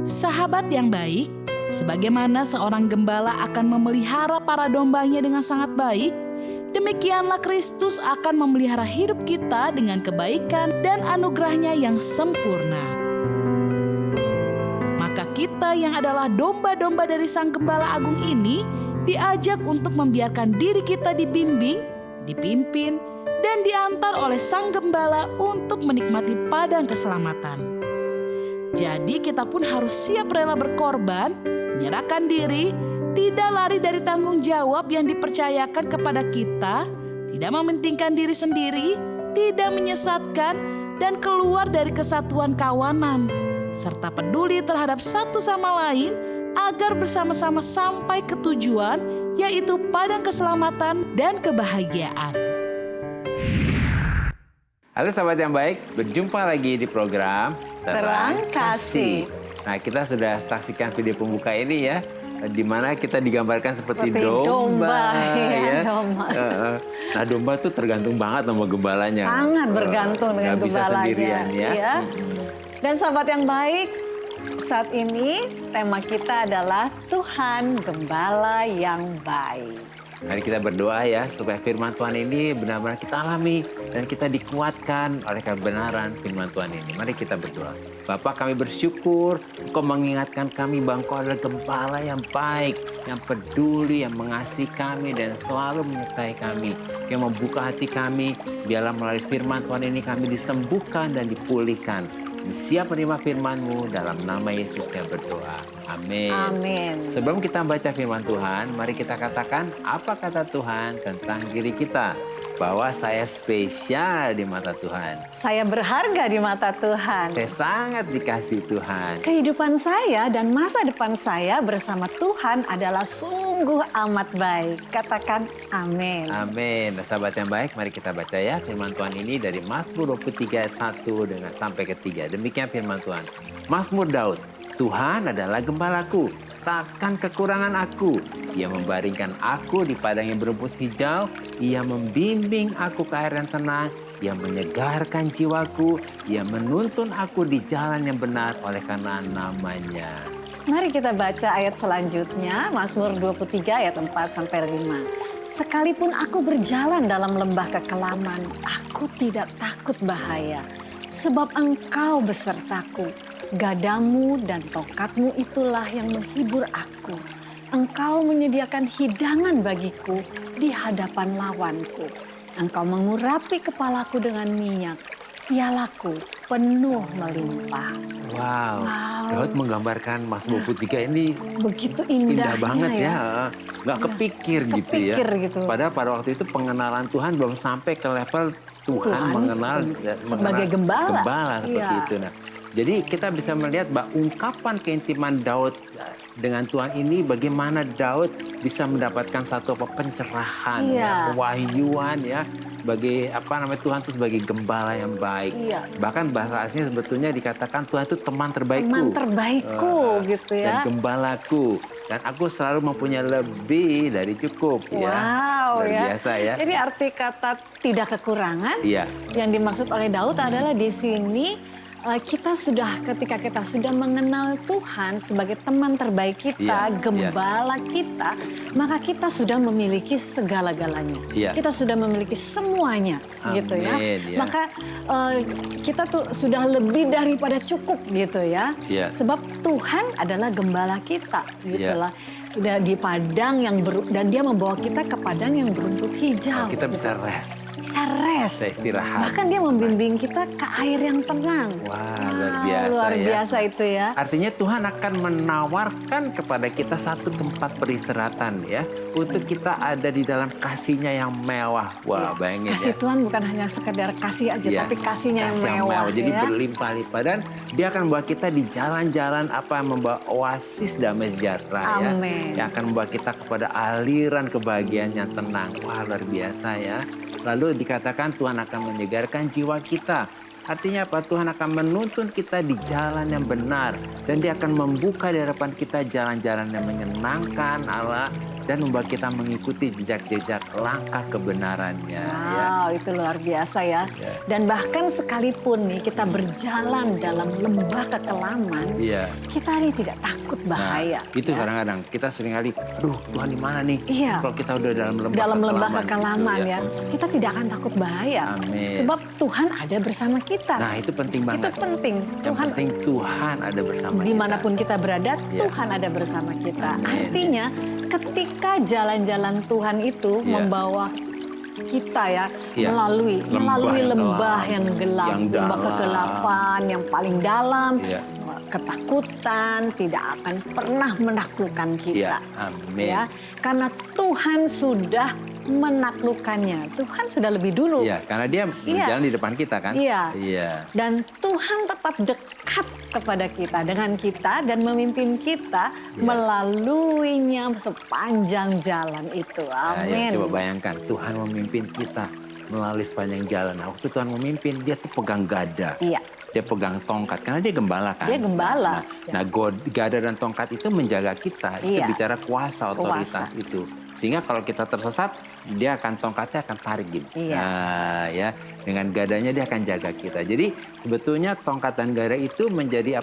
Sahabat yang baik, sebagaimana seorang gembala akan memelihara para dombanya dengan sangat baik, demikianlah Kristus akan memelihara hidup kita dengan kebaikan dan anugerah-Nya yang sempurna. Maka kita yang adalah domba-domba dari Sang Gembala Agung ini diajak untuk membiarkan diri kita dibimbing, dipimpin, dan diantar oleh Sang Gembala untuk menikmati padang keselamatan. Jadi kita pun harus siap rela berkorban, menyerahkan diri, tidak lari dari tanggung jawab yang dipercayakan kepada kita, tidak mementingkan diri sendiri, tidak menyesatkan, dan keluar dari kesatuan kawanan, serta peduli terhadap satu sama lain agar bersama-sama sampai ke tujuan, yaitu padang keselamatan dan kebahagiaan. Halo sahabat yang baik, berjumpa lagi di program Terang Kasih. Nah, kita sudah saksikan video pembuka ini ya, di mana kita digambarkan seperti domba. Ya. Domba. Nah, domba tuh tergantung banget sama gembalanya. Sangat bergantung dengan gembalanya. Gak bisa sendirian ya. Iya. Dan sahabat yang baik, saat ini tema kita adalah Tuhan Gembala yang baik. Mari kita berdoa ya, supaya firman Tuhan ini benar-benar kita alami dan kita dikuatkan oleh kebenaran firman Tuhan ini. Mari kita berdoa. Bapa, kami bersyukur Engkau mengingatkan kami bahwa Engkau adalah gembala yang baik, yang peduli, yang mengasihi kami dan selalu menyertai kami. Yang membuka hati kami, biarlah melalui firman Tuhan ini kami disembuhkan dan dipulihkan. Siap menerima firman-Mu, dalam nama Yesus yang berdoa. Amin. Amin. Sebelum kita baca firman Tuhan, mari kita katakan apa kata Tuhan tentang diri kita. Bahwa saya spesial di mata Tuhan. Saya berharga di mata Tuhan. Saya sangat dikasihi Tuhan. Kehidupan saya dan masa depan saya bersama Tuhan adalah sungguh amat baik. Katakan amin. Amin. Nah, sahabat yang baik, mari kita baca ya firman Tuhan ini dari Mazmur 23 ayat 1 dengan sampai ke 3. Demikian firman Tuhan. Mazmur Daud, Tuhan adalah gembalaku, takkan kekurangan aku. Ia membaringkan aku di padang yang berumput hijau. Ia membimbing aku ke air yang tenang. Ia menyegarkan jiwaku. Ia menuntun aku di jalan yang benar oleh karena namanya. Mari kita baca ayat selanjutnya, Mazmur 23 ayat 4-5. Sekalipun aku berjalan dalam lembah kekelaman, aku tidak takut bahaya. Sebab Engkau besertaku. Gadamu dan tongkatmu itulah yang menghibur aku. Engkau menyediakan hidangan bagiku di hadapan lawanku. Engkau mengurapi kepalaku dengan minyak. Pialaku penuh melimpah. Wow. Wow. Daud menggambarkan Mazmur 23 ini Begitu indah indahnya banget ya. Nggak Iya. kepikir gitu ya. Kepikir gitu. Padahal pada waktu itu pengenalan Tuhan belum sampai ke level Tuhan Tuhan mengenal sebagai gembala. Gembala seperti Iya. itu. Nah, jadi kita bisa melihat bahwa ungkapan keintiman Daud dengan Tuhan ini bagaimana Daud bisa mendapatkan satu pencerahan, Iya. kewahyuan ya, sebagai Tuhan itu sebagai gembala yang baik. Iya. Bahkan bahasa aslinya sebetulnya dikatakan Tuhan itu teman terbaikku. Teman terbaikku gitu Dan ya. gembalaku. Dan aku selalu mempunyai lebih dari cukup ya. Wow Luar ya. biasa ya. Jadi arti kata tidak kekurangan Iya. yang dimaksud oleh Daud adalah di sini ketika kita sudah mengenal Tuhan sebagai teman terbaik kita, Iya, gembala kita, maka kita sudah memiliki segala-galanya. Iya. Kita sudah memiliki semuanya, gitu ya. Amin, ya. Maka kita tuh sudah lebih daripada cukup, gitu ya. Iya. Sebab Tuhan adalah gembala kita, gitulah. Iya. Di padang dan dia membawa kita ke padang yang berumput hijau. Kita bisa rest. Bisa rest. Bisa istirahat. Bahkan dia membimbing kita ke air yang tenang. Wah, luar biasa Luar ya. biasa itu ya. Artinya Tuhan akan menawarkan kepada kita satu tempat peristirahatan ya. Untuk kita ada di dalam kasih-Nya yang mewah. Wah, bayangin Kasih ya. Tuhan bukan hanya sekedar kasih aja, Iya, tapi kasihnya kasih yang mewah. Jadi ya. berlimpah-limpah. Dan dia akan membawa kita di jalan-jalan yang membawa oasis damai sejahtera ya. Amin. Yang akan membawa kita kepada aliran kebahagiaan yang tenang. Wah, luar biasa ya. Lalu dikatakan Tuhan akan menyegarkan jiwa kita. Artinya apa? Tuhan akan menuntun kita di jalan yang benar. Dan dia akan membuka di hadapan kita jalan-jalan yang menyenangkan Allah. Dan membuat kita mengikuti jejak-jejak langkah kebenarannya. Ya. Wow, itu luar biasa ya. Ya. Dan bahkan sekalipun nih kita berjalan dalam lembah kekelaman, Iya. kita ini tidak takut bahaya. Nah, itu ya. kadang-kadang kita seringkali, aduh Tuhan di mana nih? Iya. Kalau kita udah dalam lembah gitu kekelaman ya, kita tidak akan takut bahaya. Amin. Sebab Tuhan ada bersama kita. Nah, itu penting banget. Itu penting. Yang penting Tuhan ada bersama Dimanapun kita berada, Iya. Tuhan ada bersama kita. Amin. Artinya ketika jalan-jalan Tuhan itu Iya. membawa kita ya Iya. melalui yang lembah gelap, yang gelap, yang lembah dalam. kegelapan yang paling dalam, Iya. ketakutan tidak akan pernah menaklukkan kita. Iya, amin. Ya, karena Tuhan sudah menaklukkannya. Tuhan sudah lebih dulu. Iya, karena dia berjalan di depan kita kan? Iya. Iya. Dan Tuhan tetap dekat kepada kita, dengan kita dan memimpin kita melaluinya sepanjang jalan itu. Nah, ya, Amin. coba bayangkan, Tuhan memimpin kita melalui sepanjang jalan. Nah, waktu Tuhan memimpin, dia tuh pegang gada. Iya. Dia pegang tongkat, karena dia gembala kan? Dia gembala. Nah, gada dan tongkat itu menjaga kita. Itu Iya. bicara kuasa, otoritas Kuasa. itu. Sehingga kalau kita tersesat, tongkatnya akan tarik gitu. Iya. Nah, ya, dengan gadanya dia akan jaga kita. Jadi sebetulnya tongkat dan gada itu menjadi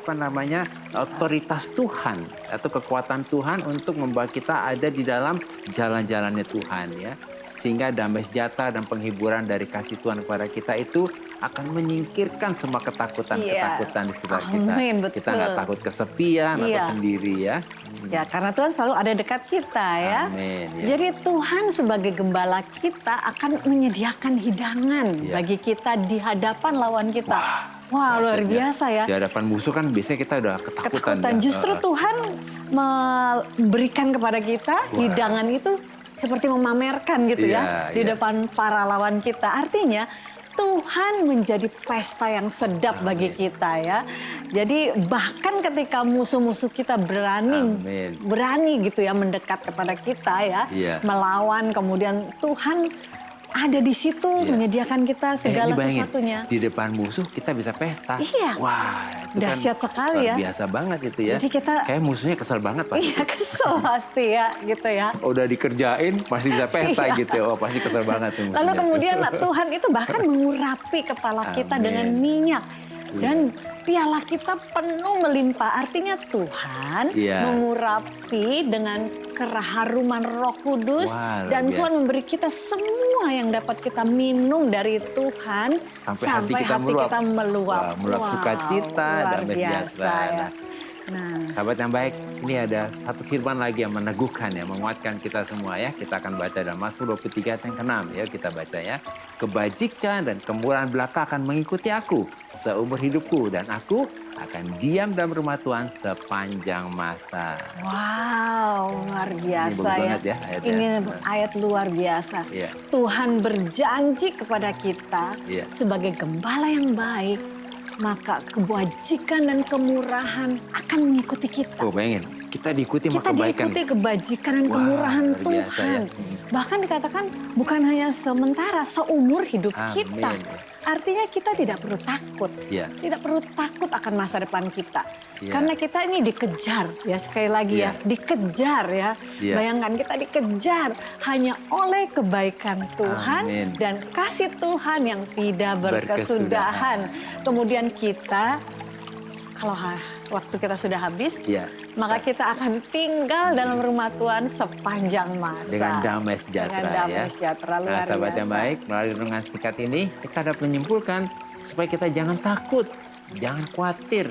otoritas Tuhan atau kekuatan Tuhan untuk membawa kita ada di dalam jalan-jalannya Tuhan ya. Sehingga damai sejahtera dan penghiburan dari kasih Tuhan kepada kita itu akan menyingkirkan semua ketakutan-ketakutan di sekitar kita. Amin, betul. Kita nggak takut kesepian atau Iya. sendiri ya. Ya, karena Tuhan selalu ada dekat kita ya. Amin, ya. Jadi Tuhan sebagai gembala kita akan menyediakan hidangan Ya. bagi kita di hadapan lawan kita. Wah, luar Dahsyatnya. biasa ya. Di hadapan musuh kan biasanya kita udah ketakutan. Ya. Justru Tuhan memberikan kepada kita hidangan itu seperti memamerkan gitu ya Iya, di iya. depan para lawan kita. Artinya Tuhan menjadi pesta yang sedap bagi kita ya. Jadi bahkan ketika musuh-musuh kita Amin. berani gitu ya mendekat kepada kita ya, Iya. melawan, kemudian Tuhan ada di situ Iya. menyediakan kita segala ini bayangin, sesuatunya. di depan musuh kita bisa pesta. Iya. Wah, itu Dahsyat kan sekali luar ya. biasa banget itu ya. Jadi kita- kayak musuhnya kesel banget pasti. Iya, kesel pasti ya gitu ya. Udah dikerjain masih bisa pesta Iya. gitu. Oh, pasti kesel banget tuh Lalu musuhnya. kemudian Tuhan itu bahkan mengurapi kepala kita Amin. dengan minyak. Dan piala kita penuh melimpah. Artinya Tuhan Iya. mengurapi dengan keharuman Roh Kudus. Wah, luar Dan biasa. Tuhan memberi kita semua yang dapat kita minum dari Tuhan. Sampai hati kita meluap. Wah, meluap sukacita, luar damai biasa sejahtera. ya. Nah, Sahabat yang baik, ini ada satu firman lagi yang meneguhkan ya, menguatkan kita semua ya. Kita akan baca dalam Mazmur 23 ayat yang ke-6 ya, kita baca ya. Kebajikan dan kemurahan belaka akan mengikuti aku seumur hidupku, dan aku akan diam dalam rumah Tuhan sepanjang masa. wow, luar biasa bagus ya. banget ya ayatnya. Ini ayat luar biasa. Iya. Tuhan berjanji kepada kita Iya. sebagai gembala yang baik, maka kebajikan dan kemurahan akan mengikuti kita. Oh, bayangin, kita diikuti sama Kita kebaikan. diikuti kebajikan dan Wah, kemurahan luar biasa Tuhan. ya. Bahkan dikatakan bukan hanya sementara, seumur hidup Amin. kita. Artinya kita tidak perlu takut. Iya. Tidak perlu takut akan masa depan kita. Iya. Karena kita ini dikejar, ya sekali lagi Iya. ya, dikejar ya. Iya. Bayangkan kita dikejar hanya oleh kebaikan Tuhan Amin. dan kasih Tuhan yang tidak berkesudahan. Kemudian kita, kalau waktu kita sudah habis, Iya. maka kita akan tinggal dalam rumah Tuhan sepanjang masa. Dengan damai sejahtera Dengan damai ya. sejahtera, Nah, luar sahabat yang biasa. baik, melalui renungan singkat ini kita dapat menyimpulkan supaya kita jangan takut, jangan khawatir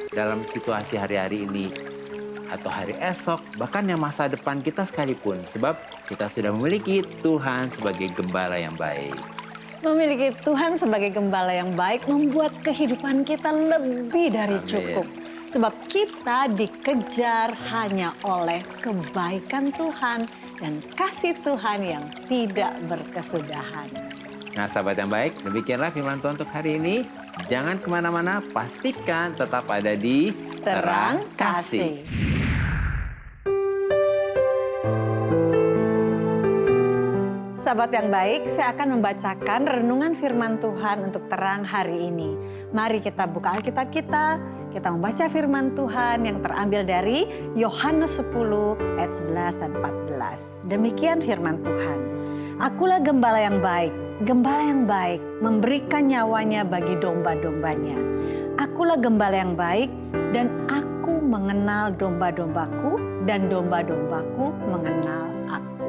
dalam situasi hari-hari ini atau hari esok, bahkan yang masa depan kita sekalipun, sebab kita sudah memiliki Tuhan sebagai gembala yang baik. Memiliki Tuhan sebagai gembala yang baik membuat kehidupan kita lebih dari Amin. cukup. Sebab kita dikejar hanya oleh kebaikan Tuhan dan kasih Tuhan yang tidak berkesudahan. Nah, sahabat yang baik, demikianlah firman Tuhan untuk hari ini. Jangan kemana-mana, pastikan tetap ada di Terang Kasih. Sahabat yang baik, saya akan membacakan renungan firman Tuhan untuk terang hari ini. Mari kita buka Alkitab kita membaca firman Tuhan yang terambil dari Yohanes 10 ayat 11 dan 14. Demikian firman Tuhan. Akulah gembala yang baik memberikan nyawanya bagi domba-dombanya. Akulah gembala yang baik dan aku mengenal domba-dombaku dan domba-dombaku mengenal aku.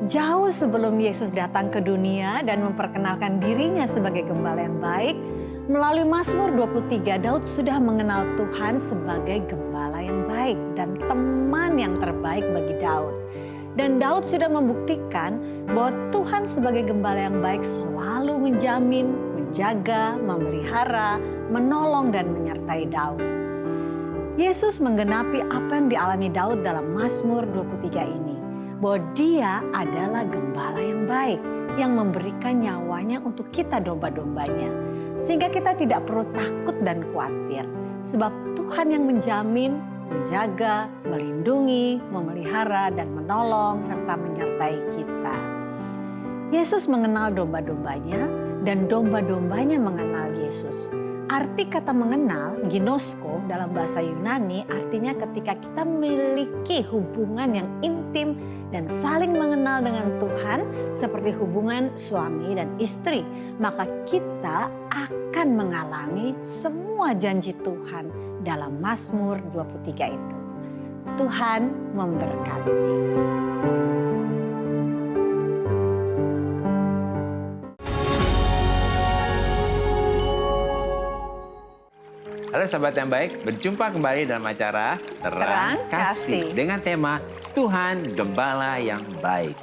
Jauh sebelum Yesus datang ke dunia dan memperkenalkan dirinya sebagai gembala yang baik, melalui Mazmur 23 Daud sudah mengenal Tuhan sebagai gembala yang baik dan teman yang terbaik bagi Daud. Dan Daud sudah membuktikan bahwa Tuhan sebagai gembala yang baik selalu menjamin, menjaga, memelihara, menolong dan menyertai Daud. Yesus menggenapi apa yang dialami Daud dalam Mazmur 23 ini. Bahwa dia adalah gembala yang baik yang memberikan nyawanya untuk kita domba-dombanya. Sehingga kita tidak perlu takut dan khawatir. Sebab Tuhan yang menjamin, menjaga, melindungi, memelihara dan menolong serta menyertai kita. Yesus mengenal domba-dombanya dan domba-dombanya mengenal Yesus. Arti kata mengenal, ginosko dalam bahasa Yunani artinya ketika kita memiliki hubungan yang intim dan saling mengenal dengan Tuhan seperti hubungan suami dan istri. Maka kita akan mengalami semua janji Tuhan dalam Mazmur 23 itu. Tuhan memberkati. Halo sahabat yang baik, berjumpa kembali dalam acara Terang Kasih dengan tema Tuhan Gembala yang Baik.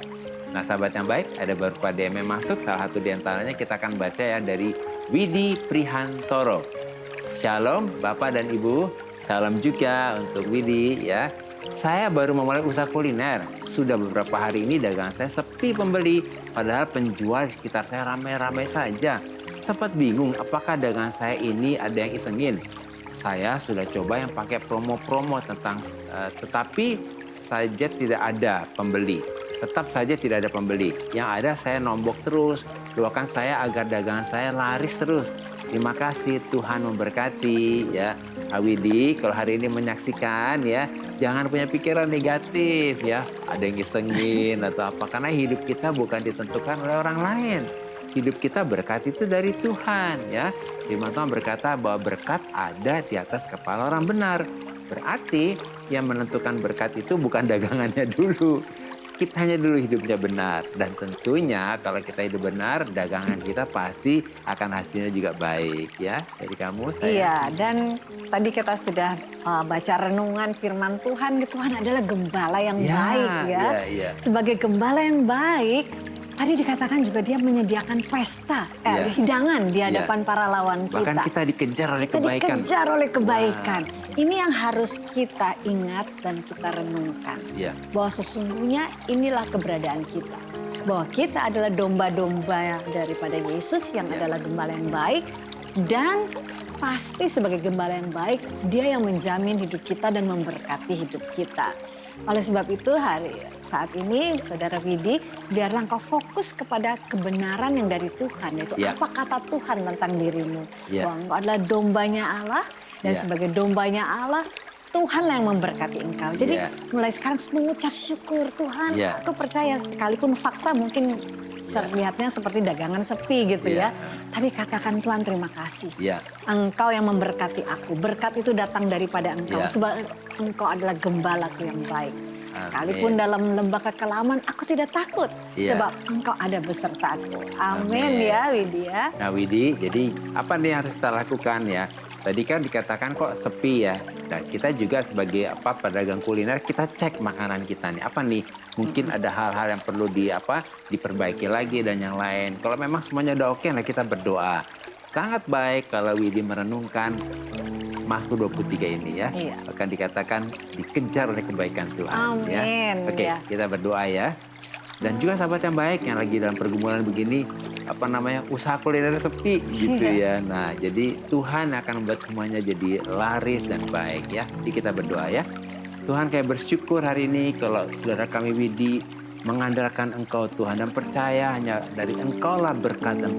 Nah sahabat yang baik, ada beberapa DM yang masuk, salah satu diantaranya kita akan baca ya dari Widi Prihantoro. Shalom Bapak dan Ibu, salam juga untuk Widi ya. Saya baru memulai usaha kuliner, sudah beberapa hari ini dagangan saya sepi pembeli, padahal penjual di sekitar saya ramai-ramai saja. Sempat bingung apakah dagangan saya ini ada yang isengin. Saya sudah coba yang pakai promo-promo tetapi saja tidak ada pembeli. Tetap saja tidak ada pembeli. Yang ada saya nombok terus, doakan saya agar dagangan saya laris terus. Terima kasih, Tuhan memberkati ya. Awidi, kalau hari ini menyaksikan ya, jangan punya pikiran negatif ya. Ada yang isengin atau apa, karena hidup kita bukan ditentukan oleh orang lain. hidup kita berkat itu dari Tuhan ya. Firman Tuhan berkata bahwa berkat ada di atas kepala orang benar. Berarti yang menentukan berkat itu bukan dagangannya dulu. Kitanya dulu hidupnya benar. Dan tentunya kalau kita hidup benar, dagangan kita pasti akan hasilnya juga baik ya. Jadi kamu, saya. Iya, dan tadi kita sudah baca renungan firman Tuhan. Tuhan adalah gembala yang baik ya. Iya. Sebagai gembala yang baik, tadi dikatakan juga dia menyediakan pesta, hidangan di hadapan para lawan kita. Bahkan kita dikejar oleh kebaikan. Dikejar oleh kebaikan. Ini yang harus kita ingat dan kita renungkan. Bahwa sesungguhnya inilah keberadaan kita. Bahwa kita adalah domba-domba daripada Yesus yang adalah gembala yang baik. Dan pasti sebagai gembala yang baik, dia yang menjamin hidup kita dan memberkati hidup kita. Oleh sebab itu saat ini Saudara Widi, biarlah engkau fokus kepada kebenaran yang dari Tuhan. Yaitu apa kata Tuhan tentang dirimu. Bahwa engkau adalah dombanya Allah. Dan sebagai dombanya Allah, Tuhanlah yang memberkati engkau. Jadi mulai sekarang mengucap syukur Tuhan. Aku percaya sekalipun fakta mungkin terlihatnya seperti dagangan sepi gitu ya. Tapi katakan Tuhan terima kasih. Engkau yang memberkati aku. Berkat itu datang daripada engkau. Sebab engkau adalah gembalaku yang baik. Sekalipun dalam lembah kekelaman aku tidak takut. Sebab engkau ada besertaku. Amin ya Widi ya. Nah Widi, jadi apa nih yang harus kita lakukan ya? Tadi kan dikatakan kok sepi ya. Nah kita juga sebagai pedagang kuliner kita cek makanan kita nih. Apa nih? Mungkin ada hal-hal yang perlu diperbaiki lagi dan yang lain. Kalau memang semuanya udah oke, nah kita berdoa. Sangat baik kalau Widi merenungkan Mazmur 23 ini ya. Bahkan dikatakan dikejar oleh kebaikan Tuhan. Amin. Ya. Oke, kita berdoa ya. Dan juga sahabat yang baik yang lagi dalam pergumulan begini, usaha kuliner sepi gitu ya. Nah, jadi Tuhan akan membuat semuanya jadi laris dan baik ya. Jadi kita berdoa ya. Tuhan, kayak bersyukur hari ini kalau saudara kami Widi mengandalkan Engkau Tuhan dan percaya hanya dari Engkau lah berkat dan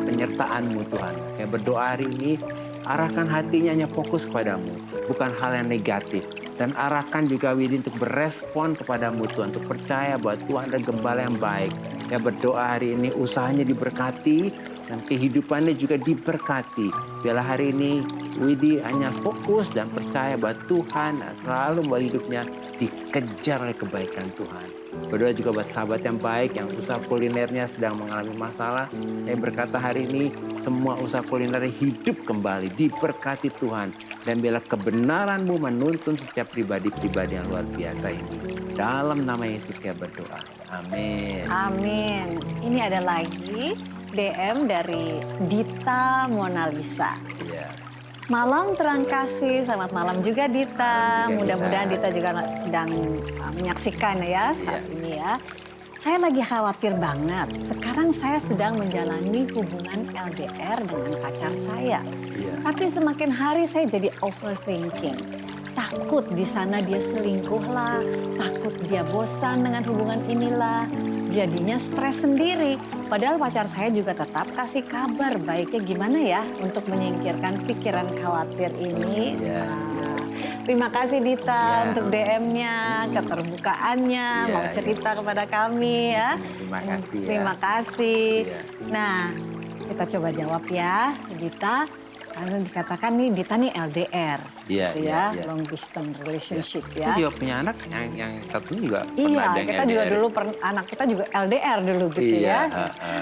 penyertaan-Mu Tuhan. Kayak berdoa hari ini, arahkan hatinya hanya fokus kepadamu, bukan hal yang negatif. Dan arahkan juga Widi untuk berespon kepadamu Tuhan, untuk percaya bahwa Tuhan adalah gembala yang baik. Ya berdoa hari ini usahanya diberkati dan kehidupannya juga diberkati. Biarlah hari ini Widi hanya fokus dan percaya bahwa Tuhan selalu membawa hidupnya dikejar oleh kebaikan Tuhan. Berdoa juga buat sahabat yang baik yang usaha kulinernya sedang mengalami masalah. Saya berkata hari ini semua usaha kulinernya hidup kembali, diberkati Tuhan. Dan biarlah kebenaran-Mu menuntun setiap pribadi-pribadi yang luar biasa ini. Dalam nama Yesus saya berdoa. Amin. Amin. Ini ada lagi DM dari Dita Mona Lisa. Malam terang kasih, selamat malam juga Dita. Mudah-mudahan Dita juga sedang menyaksikan ya saat ini ya. Saya lagi khawatir banget. Sekarang saya sedang menjalani hubungan LDR dengan pacar saya. Tapi semakin hari saya jadi overthinking. Takut di sana dia selingkuh lah, takut dia bosan dengan hubungan inilah. Jadinya stres sendiri. Padahal pacar saya juga tetap kasih kabar baiknya gimana ya untuk menyingkirkan pikiran khawatir ini. Terima kasih Dita untuk DM-nya, keterbukaannya, mau cerita kepada kami ya. Terima kasih. Terima kasih. Nah, kita coba jawab ya Dita. Karena dikatakan nih Dita nih LDR, gitu ya, long distance relationship ya. Kita juga punya anak yang satu juga pernah ada yang kita LDR. juga dulu anak kita juga LDR dulu gitu ya.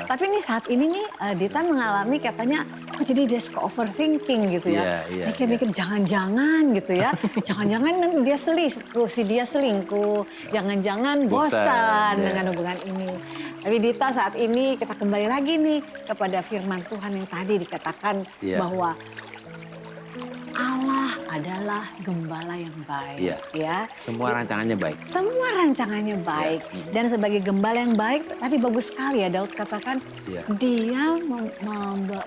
Tapi nih saat ini nih Dita mengalami katanya, kok jadi dia suka overthinking gitu ya. Mikir-mikir jangan-jangan gitu ya, jangan-jangan dia selingkuh, jangan-jangan bosan dengan hubungan ini. Tapi Dita saat ini kita kembali lagi nih kepada firman Tuhan yang tadi dikatakan bahwa Allah adalah gembala yang baik. Ya. Semua rancangannya baik. Semua rancangannya baik. Dan sebagai gembala yang baik, tadi bagus sekali ya Daud katakan, dia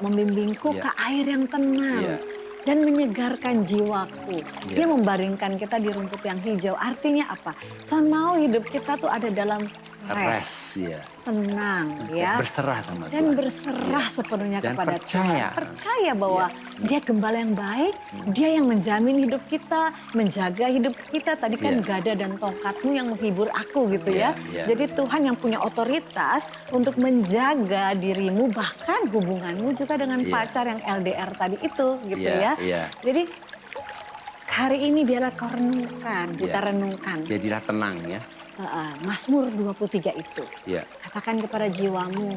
membimbingku ke air yang tenang. Dan menyegarkan jiwaku. Dia membaringkan kita di rumput yang hijau. Artinya apa? Tuhan mau hidup kita tuh ada dalam rest, ya. tenang ya. Berserah sama Dan Tuhan. berserah Iya. sepenuhnya Dan kepada percaya. Tuhan. Percaya bahwa Dia gembala yang baik, Dia yang menjamin hidup kita, menjaga hidup kita. Tadi kan Iya. gada dan tongkatmu yang menghibur aku gitu ya. Iya. Jadi Tuhan yang punya otoritas untuk menjaga dirimu, bahkan hubunganmu juga dengan Iya. pacar yang LDR tadi itu gitu Iya, ya. iya. Jadi hari ini biarlah kau renungkan, kita Iya. renungkan. Jadilah tenang ya. Mazmur 23 itu. Iya. Katakan kepada jiwamu,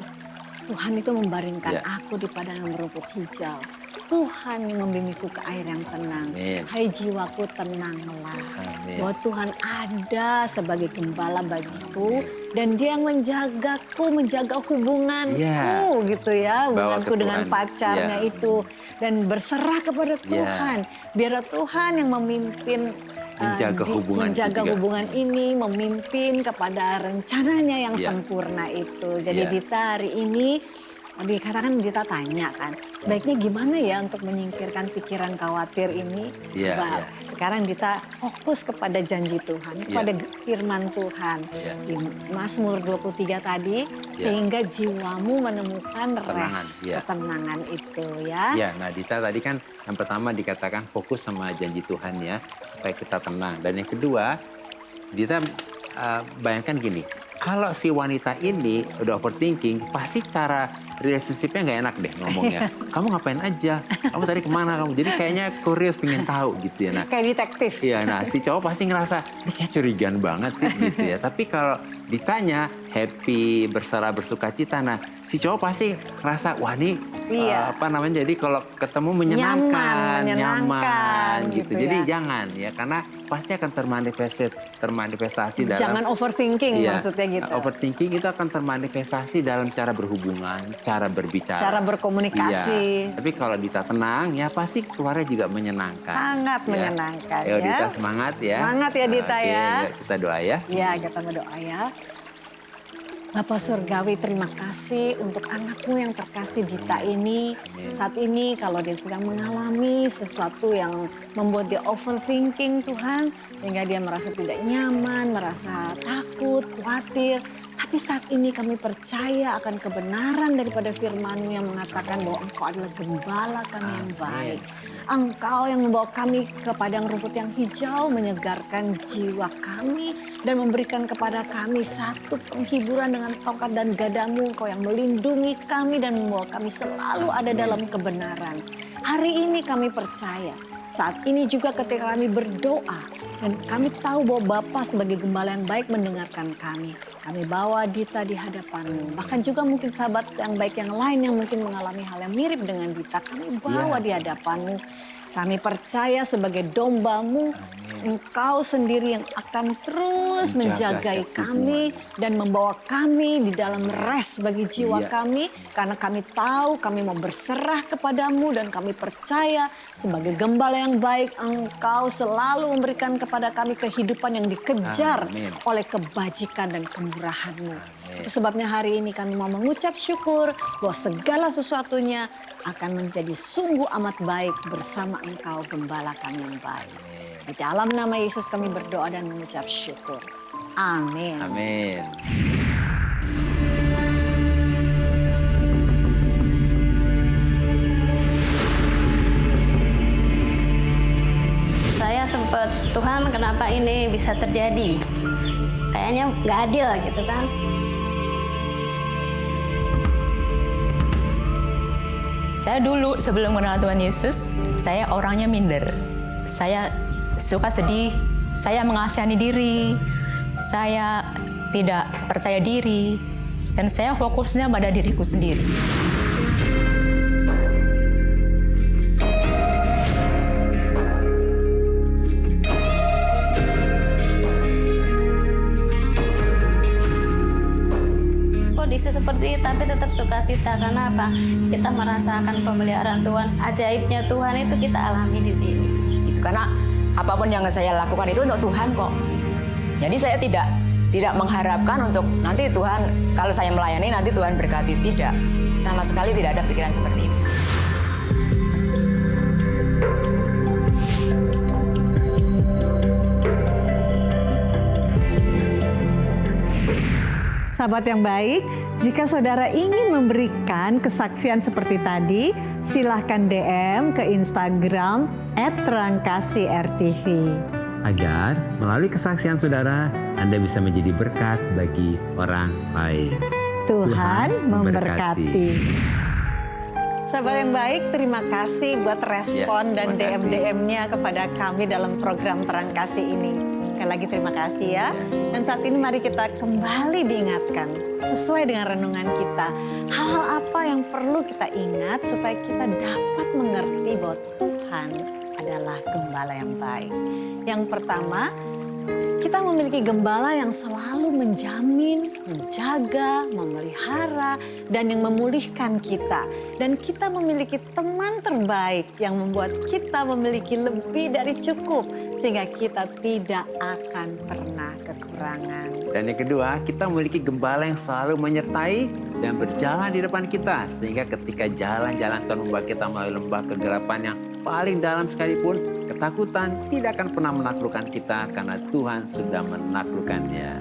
Tuhan itu membaringkan Ya. aku di padang rumput hijau. Tuhan yang membimbingku ke air yang tenang. Amin. Hai jiwaku, tenanglah. Amin. Bahwa Tuhan ada sebagai gembala bagiku. Dan Dia yang menjagaku, menjaga hubunganku Ya. gitu ya. Bawa Hubunganku ke dengan Tuhan. pacarnya Ya. itu. Dan berserah kepada Tuhan. Biarlah Tuhan yang memimpin Menjaga hubungan itu menjaga juga. hubungan ini, memimpin kepada rencananya yang Ya. sempurna itu. Jadi Ya. Dita hari ini, dikatakan Dita tanya kan, baiknya gimana ya untuk menyingkirkan pikiran khawatir ini? Ya, Bah, ya. Sekarang Dita fokus kepada janji Tuhan, kepada firman Tuhan. Ya. Di Mazmur 23 tadi, Ya. sehingga jiwamu menemukan Ketenangan, rest, ya. ketenangan itu ya. Ya, nah Dita tadi kan yang pertama dikatakan fokus sama janji Tuhan ya, supaya kita tenang. Dan yang kedua, Dita bayangkan gini, kalau si wanita ini udah overthinking, pasti cara relationship-nya nggak enak deh ngomongnya. Kamu ngapain aja? Kamu tadi kemana kamu? Jadi kayaknya curious, pengen tahu gitu ya. Nah, Kayak detektif. iya, nah si cowok pasti ngerasa, ini kayak curigaan banget sih gitu ya. Tapi kalau ditanya happy, berserah, bersuka cita, nah si cowok pasti ngerasa, wah ini apa namanya, jadi kalau ketemu menyenangkan, nyaman gitu. Jadi jangan ya, karena pasti akan termanifestasi dalam. Jangan overthinking maksudnya gitu. Overthinking itu akan termanifestasi dalam cara berhubungan, cara berbicara. Cara berkomunikasi. Iya. Tapi kalau Dita tenang, ya pasti keluarnya juga menyenangkan. Sangat ya. menyenangkan Ayo ya. Dita semangat ya. Semangat ya Dita Oke, ya. Yuk kita doa ya. Ya, kita berdoa ya. Bapak Surgawi, terima kasih untuk anakmu yang terkasih Dita ini. Saat ini kalau dia sedang mengalami sesuatu yang membuat dia overthinking Tuhan. Sehingga dia merasa tidak nyaman, merasa takut, khawatir. Tapi saat ini kami percaya akan kebenaran daripada firman-Mu yang mengatakan bahwa Engkau adalah gembala kami yang baik. Engkau yang membawa kami ke padang rumput yang hijau, menyegarkan jiwa kami dan memberikan kepada kami satu penghiburan dengan tongkat dan gadamu. Engkau yang melindungi kami dan membawa kami selalu ada dalam kebenaran. Hari ini kami percaya, saat ini juga ketika kami berdoa dan kami tahu bahwa Bapa sebagai gembala yang baik mendengarkan kami. Kami bawa Dita di hadapan-Mu. Bahkan juga mungkin sahabat yang baik yang lain yang mungkin mengalami hal yang mirip dengan Dita. Kami bawa di hadapan-Mu. Kami percaya sebagai domba-Mu, Engkau sendiri yang akan terus menjagai kami dan membawa kami di dalam rest bagi jiwa kami. Karena kami tahu kami mau berserah kepadamu dan kami percaya sebagai gembala yang baik Engkau selalu memberikan kepada kami kehidupan yang dikejar oleh kebajikan dan kemurahan-Mu. Itu sebabnya hari ini kami mau mengucap syukur bahwa segala sesuatunya akan menjadi sungguh amat baik bersama Engkau gembala kami yang baik. Di dalam nama Yesus kami berdoa dan mengucap syukur. Amin. Amin. Saya sempat, Tuhan kenapa ini bisa terjadi? Kayaknya nggak adil gitu kan. Saya dulu sebelum mengenal Tuhan Yesus, saya orangnya minder. Saya suka sedih, saya mengasihani diri, saya tidak percaya diri, dan saya fokusnya pada diriku sendiri. Kondisi seperti itu tapi tetap sukacita karena apa? Kita merasakan pemeliharaan Tuhan, ajaibnya Tuhan itu kita alami di sini. Itu karena apapun yang saya lakukan itu untuk Tuhan kok. Jadi saya tidak mengharapkan untuk nanti Tuhan, kalau saya melayani nanti Tuhan berkati. Tidak, sama sekali tidak ada pikiran seperti itu. Sahabat yang baik, jika saudara ingin memberikan kesaksian seperti tadi, silahkan DM ke Instagram @terangkasih_rtv. Agar melalui kesaksian saudara, Anda bisa menjadi berkat bagi orang lain. Tuhan memberkati. Sahabat yang baik, terima kasih buat respon dan terima kasih. DM-DM-nya kepada kami dalam program Terang Kasih ini. Sekali lagi terima kasih ya. Dan saat ini mari kita kembali diingatkan sesuai dengan renungan kita. Hal-hal apa yang perlu kita ingat supaya kita dapat mengerti bahwa Tuhan adalah gembala yang baik. Yang pertama, kita memiliki gembala yang selalu menjamin, menjaga, memelihara, dan yang memulihkan kita. Dan kita memiliki teman terbaik yang membuat kita memiliki lebih dari cukup. Sehingga kita tidak akan pernah kekurangan. Dan yang kedua, kita memiliki gembala yang selalu menyertai dan berjalan di depan kita. Sehingga ketika jalan-jalan Tuhan membawa kita melalui lembah kegelapan yang paling dalam sekalipun, ketakutan tidak akan pernah menaklukkan kita karena Tuhan sudah menaklukkannya.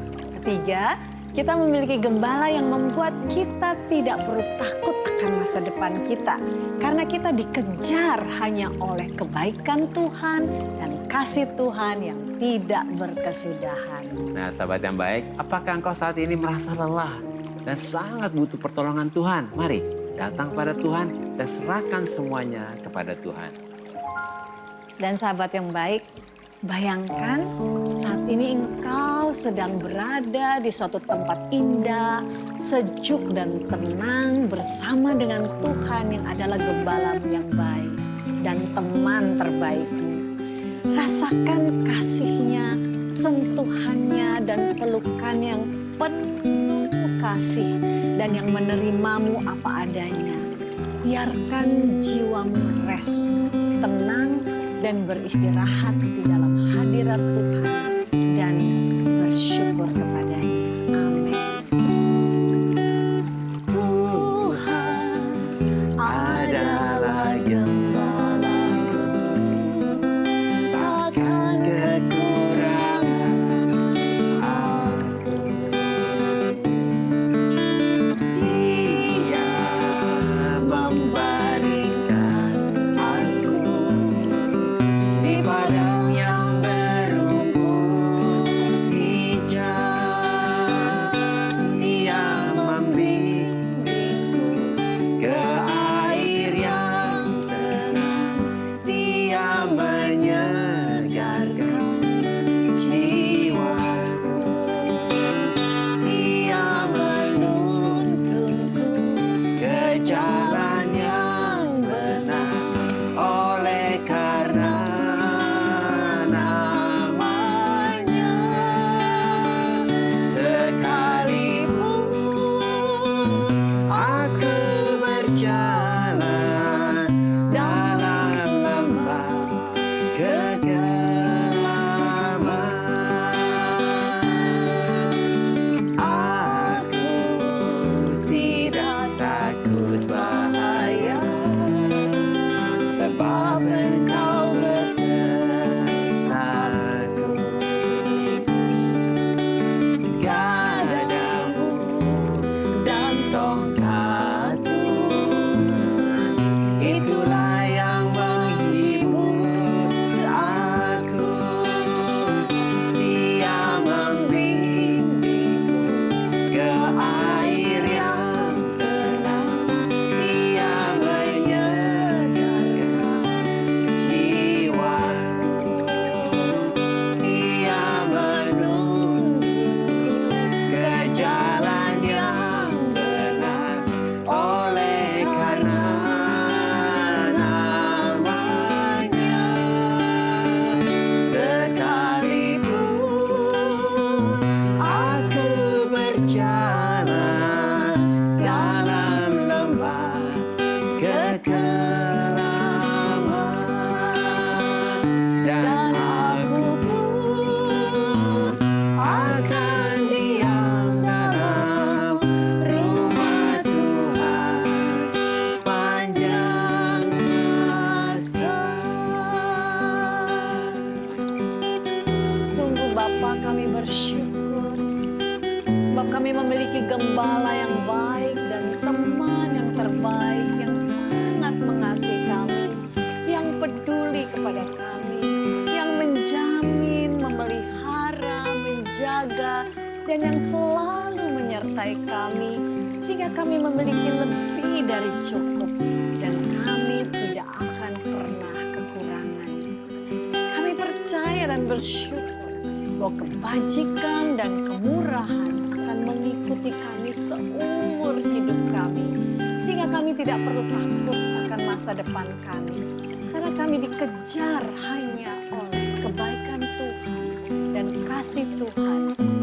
Ketiga, kita memiliki gembala yang membuat kita tidak perlu takut akan masa depan kita. Karena kita dikejar hanya oleh kebaikan Tuhan dan kasih Tuhan yang tidak berkesudahan. Nah, sahabat yang baik, apakah engkau saat ini merasa lelah dan sangat butuh pertolongan Tuhan? Mari datang pada Tuhan dan serahkan semuanya kepada Tuhan. Dan sahabat yang baik, bayangkan saat ini engkau sedang berada di suatu tempat indah, sejuk dan tenang bersama dengan Tuhan yang adalah gembalamu yang baik dan teman terbaikmu. Rasakan kasih-Nya, sentuhannya dan pelukan yang penuh kasih dan yang menerimamu apa adanya. Biarkan jiwamu rest, tenang dan beristirahat di dalam hadirat Tuhan dan bersyukur kepada-Nya. Amin. Tuhan adalah gembalaku, takkan kekurangan aku. Dia memberikan aku di padang yang berumput hijau. Dia membimbingku ke air yang tenang. Dia menyegarkan jiwaku. Dia menuntunku ke jalan yang benar. Oleh karena namanya, sekalipun aku berjalan dalam lembah kegelapan, aku tidak takut bahaya, sebab Engkau besertaku. Gadamu dan tongkatmu, itulah yang menghibur aku. Dia membimbingku ke air yang tenang. Dia menyegarkan jiwaku. Dia menuntunku ke jalan yang benar. Oleh karena namanya, sekalipun aku berjalan dalam lembah kekelaman, dan aku pun akan diam dalam rumah Tuhan sepanjang masa. Sungguh Bapa, kami bersyukur sebab Sebab kami memiliki gembala yang baik dan teman yang terbaik yang sangat mengasihi kami, yang peduli kepada kami, yang menjamin, memelihara, menjaga, dan yang selalu menyertai kami, sehingga kami memiliki lebih dari cukup dan kami tidak akan pernah kekurangan. Kami percaya dan bersyukur bahwa kebajikan dan kemurahan akan mengikuti kami seumur hidup kami, sehingga kami tidak perlu takut akan masa depan kami, karena kami dikejar hanya oleh kebaikan Tuhan dan kasih Tuhan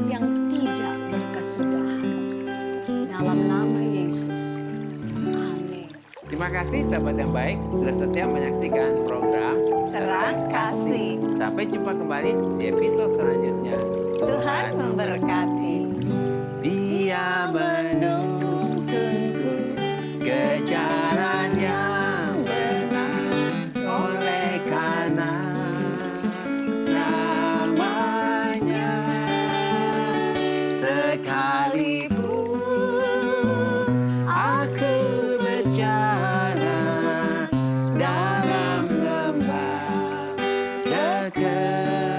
yang tidak berkesudahan. Dalam nama Yesus, amin. Terima kasih sahabat yang baik sudah setia menyaksikan program Terang Kasih. Sampai jumpa kembali di episode selanjutnya. Tuhan memberkati. Dia menuntunku ke jalan yang benar, oleh karena namanya. Sekalipun aku berjalan dalam lembah kekelaman,